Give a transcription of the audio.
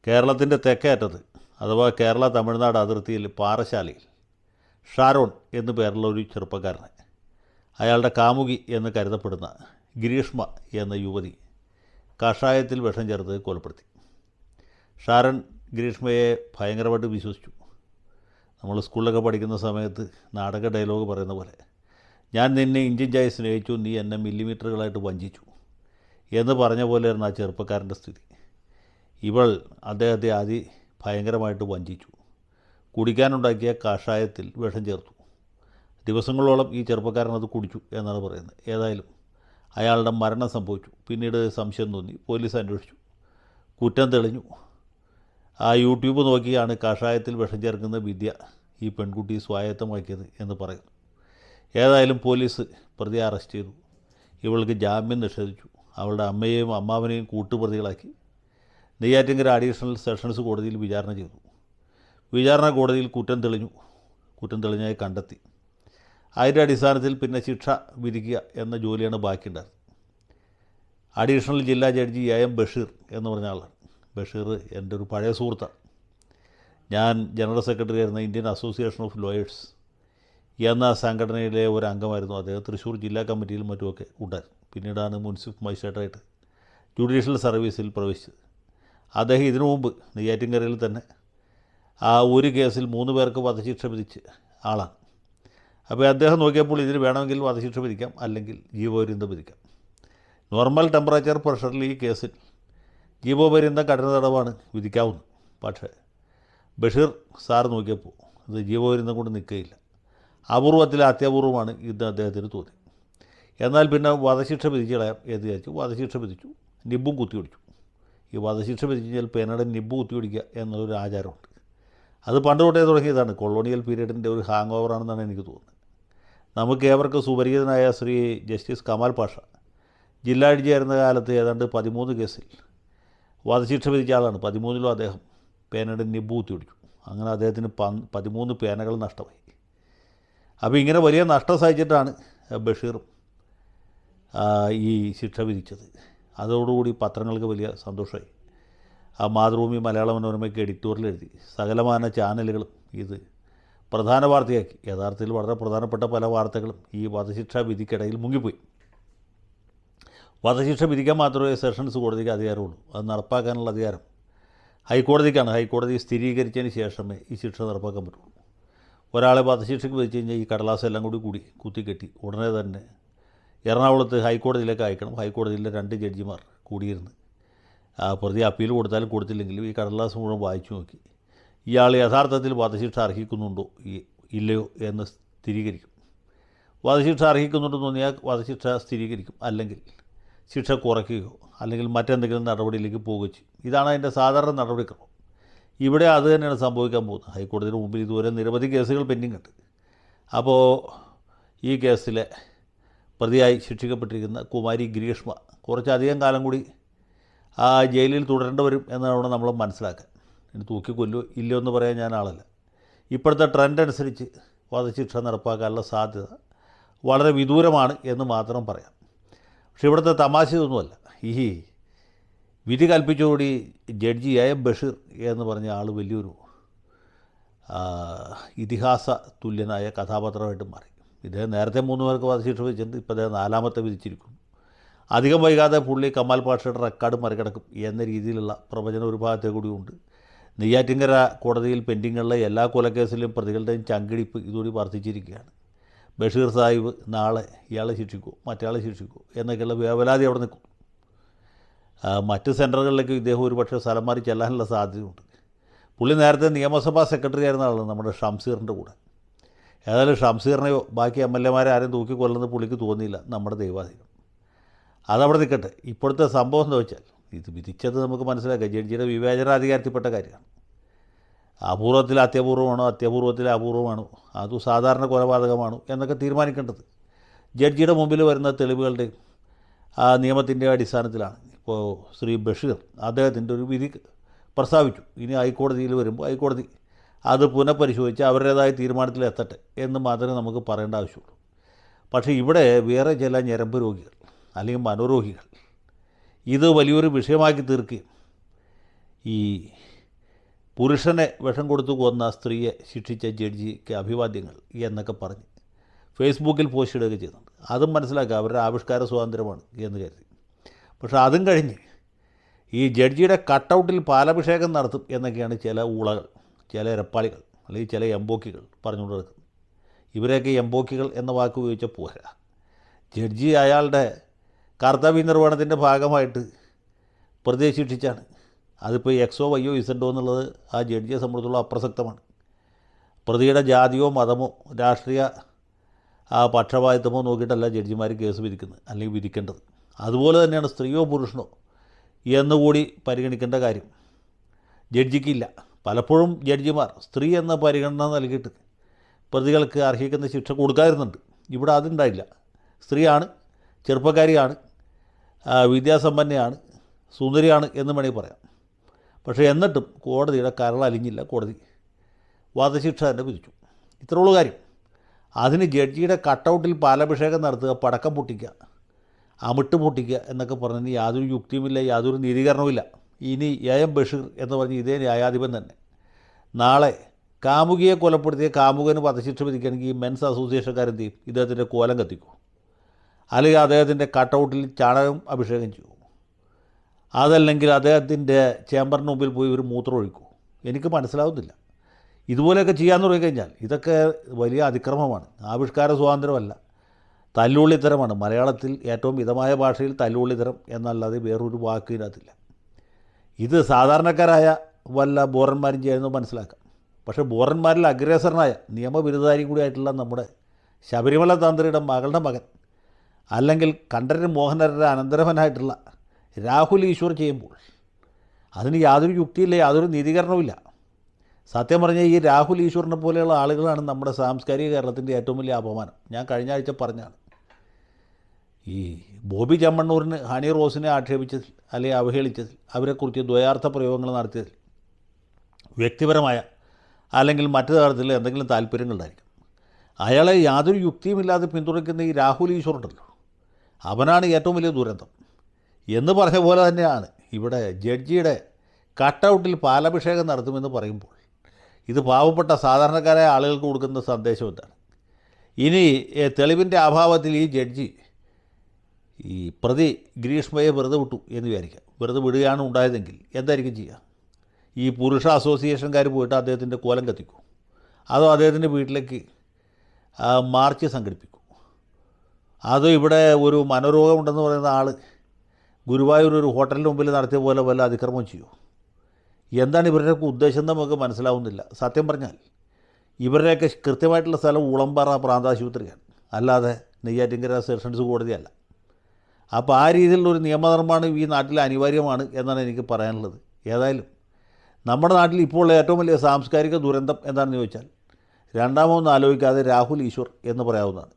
കേരളത്തിൻ്റെ തെക്കേ അറ്റത്ത് അഥവാ കേരള തമിഴ്നാട് അതിർത്തിയിൽ പാറശാലയിൽ ഷാരോൺ എന്നു പേരുള്ള ഒരു ചെറുപ്പക്കാരനെ അയാളുടെ കാമുകി എന്ന് കരുതപ്പെടുന്ന ഗ്രീഷ്മ എന്ന യുവതി കഷായത്തിൽ വിഷം ചേർത്ത് കൊലപ്പെടുത്തി. ഷാരൺ ഗ്രീഷ്മയെ ഭയങ്കരമായിട്ട് വിശ്വസിച്ചു. നമ്മൾ സ്കൂളിലൊക്കെ പഠിക്കുന്ന സമയത്ത് നാടക ഡയലോഗ് പറയുന്ന പോലെ, ഞാൻ നിന്നെ ഇഞ്ചിഞ്ചായി സ്നേഹിച്ചു, നീ എന്നെ മില്ലിമീറ്ററുകളായിട്ട് വഞ്ചിച്ചു എന്ന് പറഞ്ഞ പോലെയായിരുന്നു ആ ചെറുപ്പക്കാരൻ്റെ സ്ഥിതി. ഇവൾ അദ്ദേഹത്തെ ഭയങ്കരമായിട്ട് വഞ്ചിച്ചു. കുടിക്കാനുണ്ടാക്കിയ കഷായത്തിൽ വിഷം ചേർത്തു. ദിവസങ്ങളോളം ഈ ചെറുപ്പക്കാരൻ അത് കുടിച്ചു എന്നാണ് പറയുന്നത്. ഏതായാലും അയാളുടെ മരണം സംഭവിച്ചു. പിന്നീട് സംശയം തോന്നി, പോലീസ് അന്വേഷിച്ചു, കുറ്റം തെളിഞ്ഞു. ആ യൂട്യൂബ് നോക്കിയാണ് കഷായത്തിൽ വിഷം ചേർക്കുന്ന വിദ്യ ഈ പെൺകുട്ടി സ്വായത്തമാക്കിയത് എന്ന് പറയുന്നു. ഏതായാലും പോലീസ് പ്രതിയെ അറസ്റ്റ് ചെയ്തു. ഇവൾക്ക് ജാമ്യം നിഷേധിച്ചു. അവളുടെ അമ്മയെയും അമ്മാവനെയും കൂട്ടുപ്രതികളാക്കി നെയ്യാറ്റിൻകര അഡീഷണൽ സെഷൻസ് കോടതിയിൽ വിചാരണ ചെയ്തു. വിചാരണ കോടതിയിൽ കുറ്റം തെളിഞ്ഞായി കണ്ടെത്തി. അതിൻ്റെ അടിസ്ഥാനത്തിൽ പിന്നെ ശിക്ഷ വിധിക്കുക എന്ന ജോലിയാണ് ബാക്കിയുണ്ടായിരുന്നത്. അഡീഷണൽ ജില്ലാ ജഡ്ജി AM ബഷീർ എന്ന് പറഞ്ഞ ആളാണ്. ബഷീർ എൻ്റെ ഒരു പഴയ സുഹൃത്താണ്. ഞാൻ ജനറൽ സെക്രട്ടറി ആയിരുന്ന ഇന്ത്യൻ അസോസിയേഷൻ ഓഫ് ലോയേഴ്സ് എന്ന സംഘടനയിലെ ഒരു അംഗമായിരുന്നു അദ്ദേഹം. തൃശ്ശൂർ ജില്ലാ കമ്മിറ്റിയിലും മറ്റുമൊക്കെ ഉണ്ടായിരുന്നു. പിന്നീടാണ് മുനിസിപ്പൽ മജിസ്ട്രേറ്റായിട്ട് ജുഡീഷ്യൽ സർവീസിൽ പ്രവേശിച്ചത്. അദ്ദേഹം ഇതിനു മുമ്പ് നെയ്യാറ്റിൻകരയിൽ തന്നെ ഒരു കേസിൽ 3 പേർക്ക് വധശിക്ഷ വിധിച്ച ആളാണ്. അപ്പോൾ അദ്ദേഹം നോക്കിയപ്പോൾ ഇതിന് വേണമെങ്കിൽ വധശിക്ഷ വിധിക്കാം, അല്ലെങ്കിൽ ജീവപര്യന്തം വിധിക്കാം. നോർമൽ ടെമ്പറേച്ചർ പ്രഷറിൽ ഈ കേസിൽ ജീവപര്യന്തം കഠിന തടവാണ് വിധിക്കാവുന്നത്. പക്ഷേ ബഷീർ സാർ നോക്കിയപ്പോൾ ഇത് ജീവപര്യന്തം കൊണ്ട് നിൽക്കുകയില്ല. അത്യപൂർവമാണ് ഇത് അദ്ദേഹത്തിന് തോന്നി. എന്നാൽ പിന്നെ വധശിക്ഷ വിധിച്ച് കളയാം എന്ന് വിചാരിച്ചു. വധശിക്ഷ വിധിച്ചു. നിബ്ബും കുത്തിയൊടിച്ചു. ഈ വധശിക്ഷ വിധിച്ച് കഴിഞ്ഞാൽ പേനയുടെ നിബ്ബ് കുത്തിയൊടിക്കുക എന്നുള്ളൊരു ആചാരമുണ്ട്. അത് പണ്ട് തൊട്ടേ തുടങ്ങിയതാണ്. കൊളോണിയൽ പീരീഡിൻ്റെ ഒരു ഹാങ് ഓവറാണെന്നാണ് എനിക്ക് തോന്നുന്നത്. നമുക്ക് ഏവർക്കും സുപരിചിതനായ ശ്രീ ജസ്റ്റിസ് കമാൽ പാഷ ജില്ലാ ജഡ്ജിയായിരുന്ന കാലത്ത് ഏതാണ്ട് 13 കേസിൽ വധശിക്ഷ വിധിച്ച ആളാണ്. 13ലും അദ്ദേഹം പേനയുടെ നിബ്ബ് കുത്തിയൊടിച്ചു. അങ്ങനെ അദ്ദേഹത്തിന് 13 പേനകൾ നഷ്ടമായി. അപ്പോൾ ഇങ്ങനെ വലിയ നഷ്ടം സഹിച്ചിട്ടാണ് ബഷീറും ഈ ശിക്ഷ വിധിച്ചത്. അതോടുകൂടി പത്രങ്ങൾക്ക് വലിയ സന്തോഷമായി. മാതൃഭൂമി, മലയാള മനോരമയ്ക്ക് എഡിറ്റോറിയൽ എഴുതി. സകലമാന ചാനലുകളും ഇത് പ്രധാന വാർത്തയാക്കി. യഥാർത്ഥത്തിൽ വളരെ പ്രധാനപ്പെട്ട പല വാർത്തകളും ഈ വധശിക്ഷാ വിധിക്കിടയിൽ മുങ്ങിപ്പോയി. വധശിക്ഷ വിധിക്കാൻ മാത്രമേ സെഷൻസ് കോടതിക്ക് അധികാരമുള്ളൂ. അത് നടപ്പാക്കാനുള്ള അധികാരം ഹൈക്കോടതിക്കാണ്. ഹൈക്കോടതി സ്ഥിരീകരിച്ചതിന് ശേഷമേ ഈ ശിക്ഷ നടപ്പാക്കാൻ പറ്റുള്ളൂ. ഒരാളെ വധശിക്ഷയ്ക്ക് വിധിച്ച് കഴിഞ്ഞാൽ ഈ കടലാസ് എല്ലാം കൂടി കുത്തിക്കെട്ടി ഉടനെ തന്നെ എറണാകുളത്ത് ഹൈക്കോടതിയിലേക്ക് അയക്കണം. ഹൈക്കോടതിയിലെ 2 ജഡ്ജിമാർ കൂടിയിരുന്ന് പ്രതി അപ്പീൽ കൊടുത്താലും കൊടുത്തില്ലെങ്കിലും ഈ കടലാസ് മുഴുവൻ വായിച്ചു നോക്കി ഇയാൾ യഥാർത്ഥത്തിൽ വധശിക്ഷ അർഹിക്കുന്നുണ്ടോ ഇല്ലയോ എന്ന് സ്ഥിരീകരിക്കും. വധശിക്ഷ അർഹിക്കുന്നുണ്ടെന്ന് തോന്നിയാൽ വധശിക്ഷ സ്ഥിരീകരിക്കും. അല്ലെങ്കിൽ ശിക്ഷ കുറയ്ക്കുകയോ അല്ലെങ്കിൽ മറ്റെന്തെങ്കിലും നടപടിയിലേക്ക് പോവുകയോ ചെയ്യും. ഇതാണ് അതിൻ്റെ സാധാരണ നടപടിക്രമം. ഇവിടെ അത് തന്നെയാണ് സംഭവിക്കാൻ പോകുന്നത്. ഹൈക്കോടതിയുടെ മുമ്പിൽ ഇതുവരെ നിരവധി കേസുകൾ പെൻഡിങ് ഉണ്ട്. അപ്പോൾ ഈ കേസിലെ പ്രതിയായി ശിക്ഷിക്കപ്പെട്ടിരിക്കുന്ന കുമാരി ഗ്രീഷ്മ കുറച്ചധികം കാലം കൂടി ജയിലിൽ തുടരേണ്ടി വരും എന്നാണ് നമ്മൾ മനസ്സിലാക്കാൻ. ഇനി തൂക്കിക്കൊല്ലോ ഇല്ലയോ എന്ന് പറയാൻ ഞാൻ ആളല്ല. ഇപ്പോഴത്തെ ട്രെൻഡ് അനുസരിച്ച് വധശിക്ഷ നടപ്പാക്കാനുള്ള സാധ്യത വളരെ വിദൂരമാണ് എന്ന് മാത്രം പറയാം. പക്ഷേ ഇവിടുത്തെ തമാശ ഇതൊന്നുമല്ല. ഈ വിധി കൽപ്പിച്ചോടി ജഡ്ജി AM ബഷീർ എന്ന് പറഞ്ഞ ആൾ വലിയൊരു ഇതിഹാസ തുല്യനായ കഥാപാത്രമായിട്ട് മാറി. ഇദ്ദേഹം നേരത്തെ 3 പേർക്ക് വധശിക്ഷ വിധിച്ചിട്ടുണ്ട്. ഇപ്പോൾ അദ്ദേഹം 4ാമത്തെ വിധിച്ചിരിക്കുന്നു. അധികം വൈകാതെ പുള്ളി കമാൽ പാഷയുടെ റെക്കോർഡ് മറികടക്കും എന്ന രീതിയിലുള്ള പ്രവചനം ഒരു ഭാഗത്തെ കൂടിയുണ്ട്. നെയ്യാറ്റിൻകര കോടതിയിൽ പെൻഡിങ്ങുള്ള എല്ലാ കൊലക്കേസിലും പ്രതികളുടെയും ചങ്കിടിപ്പ് ഇതുകൂടി വർദ്ധിച്ചിരിക്കുകയാണ്. ബഷീർ സാഹിബ് നാളെ ഇയാളെ ശിക്ഷിക്കുമോ മറ്റയാളെ ശിക്ഷിക്കുമോ എന്നൊക്കെയുള്ള വേവലാതി അവിടെ നിൽക്കും. മറ്റ് സെൻറ്ററുകളിലേക്ക് ഇദ്ദേഹം ഒരുപക്ഷെ സ്ഥലം മാറി ചെല്ലാനുള്ള സാധ്യതയുണ്ട്. പുള്ളി നേരത്തെ നിയമസഭാ സെക്രട്ടറി ആയിരുന്ന ആളാണ് നമ്മുടെ ഷംസീറിൻ്റെ കൂടെ. ഏതായാലും ഷംസീറിനെയോ ബാക്കി MLA-മാരെ ആരും തൂക്കിക്കൊല്ലുന്നത് പുള്ളിക്ക് തോന്നിയില്ല. നമ്മുടെ ദൈവാധീനം അതവിടെ നിൽക്കട്ടെ. ഇപ്പോഴത്തെ സംഭവം എന്താ വെച്ചാൽ ഇത് വിധിച്ചത് നമുക്ക് മനസ്സിലാക്കാം. ജഡ്ജിയുടെ വിവേചനാധികാരത്തിൽപ്പെട്ട കാര്യമാണ്. അപൂർവത്തിൽ അത്യപൂർവമാണോ അത്യപൂർവത്തിൽ അപൂർവമാണോ അത് സാധാരണ കൊലപാതകമാണോ എന്നൊക്കെ തീരുമാനിക്കേണ്ടത് ജഡ്ജിയുടെ മുമ്പിൽ വരുന്ന തെളിവുകളുടെയും നിയമത്തിൻ്റെ അടിസ്ഥാനത്തിലാണ്. ഇപ്പോൾ ശ്രീ ബഷീർ അദ്ദേഹത്തിൻ്റെ ഒരു വിധി പ്രസ്താവിച്ചു. ഇനി ഹൈക്കോടതിയിൽ വരുമ്പോൾ ഹൈക്കോടതി അത് പുനഃപരിശോധിച്ച് അവരുടേതായ തീരുമാനത്തിലെത്തട്ടെ എന്ന് മാത്രമേ നമുക്ക് പറയേണ്ട ആവശ്യമുള്ളൂ. പക്ഷേ ഇവിടെ വേറെ ചില ഞരമ്പ് രോഗികൾ അല്ലെങ്കിൽ മനോരോഗികൾ ഇത് വലിയൊരു വിഷയമാക്കി തീർക്കുകയും ഈ പുരുഷനെ വിഷം കൊടുത്തു കൊന്ന സ്ത്രീയെ ശിക്ഷിച്ച ജഡ്ജിക്ക് അഭിവാദ്യങ്ങൾ എന്നൊക്കെ പറഞ്ഞ് ഫേസ്ബുക്കിൽ പോസ്റ്റ് ഇടുകയൊക്കെ ചെയ്യുന്നുണ്ട്. അതും മനസ്സിലാക്കുക, അവരുടെ ആവിഷ്കാര സ്വാതന്ത്ര്യമാണ് എന്ന് കരുതി. പക്ഷേ അതും കഴിഞ്ഞ് ഈ ജഡ്ജിയുടെ കട്ടൗട്ടിൽ പാലഭിഷേകം നടത്തും എന്നൊക്കെയാണ് ചില ഊളകൾ, ചില ഇരപ്പാളികൾ അല്ലെങ്കിൽ ചില എംബോക്കികൾ പറഞ്ഞുകൊണ്ട് നടക്കുന്നത്. ഇവരെയൊക്കെ എംബോക്കികൾ എന്ന വാക്ക് ഉപയോഗിച്ച പോരാ. ജഡ്ജി അയാളുടെ കർത്തവ്യ നിർവഹണത്തിൻ്റെ ഭാഗമായിട്ട് പ്രതിയെ ശിക്ഷിച്ചാണ്. അതിപ്പോൾ എക്സോ വയ്യോ ഇസഡോ എന്നുള്ളത് ആ ജഡ്ജിയെ സംബന്ധിച്ചുള്ള അപ്രസക്തമാണ്. പ്രതിയുടെ ജാതിയോ മതമോ രാഷ്ട്രീയ പക്ഷപാതിത്വമോ നോക്കിയിട്ടല്ല ജഡ്ജിമാർ കേസ് വിധിക്കുന്നത് അല്ലെങ്കിൽ വിധിക്കേണ്ടത്. അതുപോലെ തന്നെയാണ് സ്ത്രീയോ പുരുഷനോ എന്നുകൂടി പരിഗണിക്കേണ്ട കാര്യം ജഡ്ജിക്കില്ല. പലപ്പോഴും ജഡ്ജിമാർ സ്ത്രീ എന്ന പരിഗണന നൽകിയിട്ട് പ്രതികൾക്ക് അർഹിക്കുന്ന ശിക്ഷ കൊടുക്കാതിരുന്നുണ്ട്. ഇവിടെ അതുണ്ടായില്ല. സ്ത്രീയാണ്, ചെറുപ്പക്കാരിയാണ്, വിദ്യാസമ്പന്നയാണ്, സുന്ദരിയാണ് എന്ന് വേണമെങ്കിൽ പറയാം. പക്ഷേ എന്നിട്ടും കോടതിയുടെ കരളലിഞ്ഞില്ല. കോടതി വധശിക്ഷ തന്നെ വിധിച്ചു. ഇത്രയുള്ള കാര്യം. അതിന് ജഡ്ജിയുടെ കട്ടൗട്ടിൽ പാലഭിഷേകം നടത്തുക, പടക്കം പൊട്ടിക്കുക, അമിട്ട് പൊട്ടിക്കുക എന്നൊക്കെ പറഞ്ഞതിന് യാതൊരു യുക്തിയുമില്ല, യാതൊരു നീതീകരണവുമില്ല. ഇനി AM ബഷീർ എന്ന് പറഞ്ഞ് ഇതേ ന്യായാധിപൻ തന്നെ നാളെ കാമുകിയെ കൊലപ്പെടുത്തിയ കാമുകന് വധശിക്ഷ വിധിക്കുകയാണെങ്കിൽ ഈ മെൻസ് അസോസിയേഷൻകാരെന്ത് ചെയ്യും? ഇദ്ദേഹത്തിൻ്റെ കോലം കത്തിക്കും, അല്ലെങ്കിൽ അദ്ദേഹത്തിൻ്റെ കട്ടൗട്ടിൽ ചാണകം അഭിഷേകം ചെയ്യും, അതല്ലെങ്കിൽ അദ്ദേഹത്തിൻ്റെ ചേംബറിന് മുമ്പിൽ പോയി ഒരു മൂത്രം ഒഴിക്കും. എനിക്ക് മനസ്സിലാവുന്നില്ല. ഇതുപോലെയൊക്കെ ചെയ്യാമെന്ന് തുടങ്ങിക്കഴിഞ്ഞാൽ ഇതൊക്കെ വലിയ അതിക്രമമാണ്, ആവിഷ്കാര സ്വാതന്ത്ര്യമല്ല, തല്ലുള്ളിത്തരമാണ്. മലയാളത്തിൽ ഏറ്റവും മിതമായ ഭാഷയിൽ തല്ലുള്ളിത്തരം എന്നല്ലാതെ വേറൊരു വാക്ക് ഇതിനകത്തില്ല. ഇത് സാധാരണക്കാരായ വല്ല ബോറന്മാരും ചെയ്യുന്നത് മനസ്സിലാക്കാം. പക്ഷേ ബോറന്മാരിൽ അഗ്രേസരനായ നിയമബിരുദധാരി കൂടിയായിട്ടുള്ള നമ്മുടെ ശബരിമല തന്ത്രിയുടെ മകളുടെ മകൻ, അല്ലെങ്കിൽ കണ്ഠരൻ മോഹനരുടെ അനന്തരവനായിട്ടുള്ള രാഹുൽ ഈശ്വർ ചെയ്യുമ്പോൾ അതിന് യാതൊരു യുക്തിയില്ല, യാതൊരു നീതീകരണവുമില്ല. സത്യം പറഞ്ഞാൽ ഈ രാഹുൽ ഈശ്വറിനെ പോലെയുള്ള ആളുകളാണ് നമ്മുടെ സാംസ്കാരിക കേരളത്തിൻ്റെ ഏറ്റവും വലിയ അപമാനം. ഞാൻ കഴിഞ്ഞ ആഴ്ച പറഞ്ഞാണ്, ഈ ബോബി ചെമ്മണ്ണൂരിന് ഹണി റോസിനെ ആക്ഷേപിച്ചതിൽ അല്ലെങ്കിൽ അവഹേളിച്ചതിൽ, അവരെക്കുറിച്ച് ദ്വയാർത്ഥ പ്രയോഗങ്ങൾ നടത്തിയതിൽ വ്യക്തിപരമായ അല്ലെങ്കിൽ മറ്റു തരത്തിൽ എന്തെങ്കിലും താല്പര്യങ്ങളുണ്ടായിരിക്കും. അയാളെ യാതൊരു യുക്തിയുമില്ലാതെ പിന്തുണയ്ക്കുന്ന ഈ രാഹുൽ ഈശ്വറുണ്ടല്ലോ, അവനാണ് ഏറ്റവും വലിയ ദുരന്തം. എന്ന് പറഞ്ഞ പോലെ തന്നെയാണ് ഇവിടെ ജഡ്ജിയുടെ കട്ടൗട്ടിൽ പാലഭിഷേകം നടത്തുമെന്ന് പറയുമ്പോൾ ഇത് പാവപ്പെട്ട സാധാരണക്കാരായ ആളുകൾക്ക് കൊടുക്കുന്ന സന്ദേശം എന്താണ്? ഇനി തെളിവിൻ്റെ അഭാവത്തിൽ ഈ ജഡ്ജി ഈ പ്രതി ഗ്രീഷ്മയെ വെറുതെ വിട്ടു എന്ന് വിചാരിക്കുക. വെറുതെ വിടുകയാണ് ഉണ്ടായതെങ്കിൽ എന്തായിരിക്കും ചെയ്യുക? ഈ പുരുഷ അസോസിയേഷൻകാർ പോയിട്ട് അദ്ദേഹത്തിൻ്റെ കോലം കത്തിക്കും, അതോ അദ്ദേഹത്തിൻ്റെ വീട്ടിലേക്ക് മാർച്ച് സംഘടിപ്പിക്കും, അതോ ഇവിടെ ഒരു മനോരോഗമുണ്ടെന്ന് പറയുന്ന ആൾ ഗുരുവായൂർ ഒരു ഹോട്ടലിന് മുമ്പിൽ നടത്തിയ പോലെ വല്ല അതിക്രമം ചെയ്യുമോ? എന്താണ് ഇവരുടെയൊക്കെ ഉദ്ദേശം നമുക്ക് മനസ്സിലാവുന്നില്ല. സത്യം പറഞ്ഞാൽ ഇവരുടെയൊക്കെ കൃത്യമായിട്ടുള്ള സ്ഥലം ഉളമ്പാറ പ്രാന്താശുപത്രിയാണ്, അല്ലാതെ നെയ്യാറ്റിൻകര സെഷൻസ് കോടതിയല്ല. അപ്പോൾ ആ രീതിയിലുള്ളൊരു നിയമനിർമ്മാണം ഈ നാട്ടിൽ അനിവാര്യമാണ് എന്നാണ് എനിക്ക് പറയാനുള്ളത്. ഏതായാലും നമ്മുടെ നാട്ടിൽ ഇപ്പോൾ ഏറ്റവും വലിയ സാംസ്കാരിക ദുരന്തം എന്താണെന്ന് ചോദിച്ചാൽ രണ്ടാമതൊന്നും ആലോചിക്കാതെ രാഹുൽ ഈശ്വർ എന്ന് പറയാവുന്നതാണ്.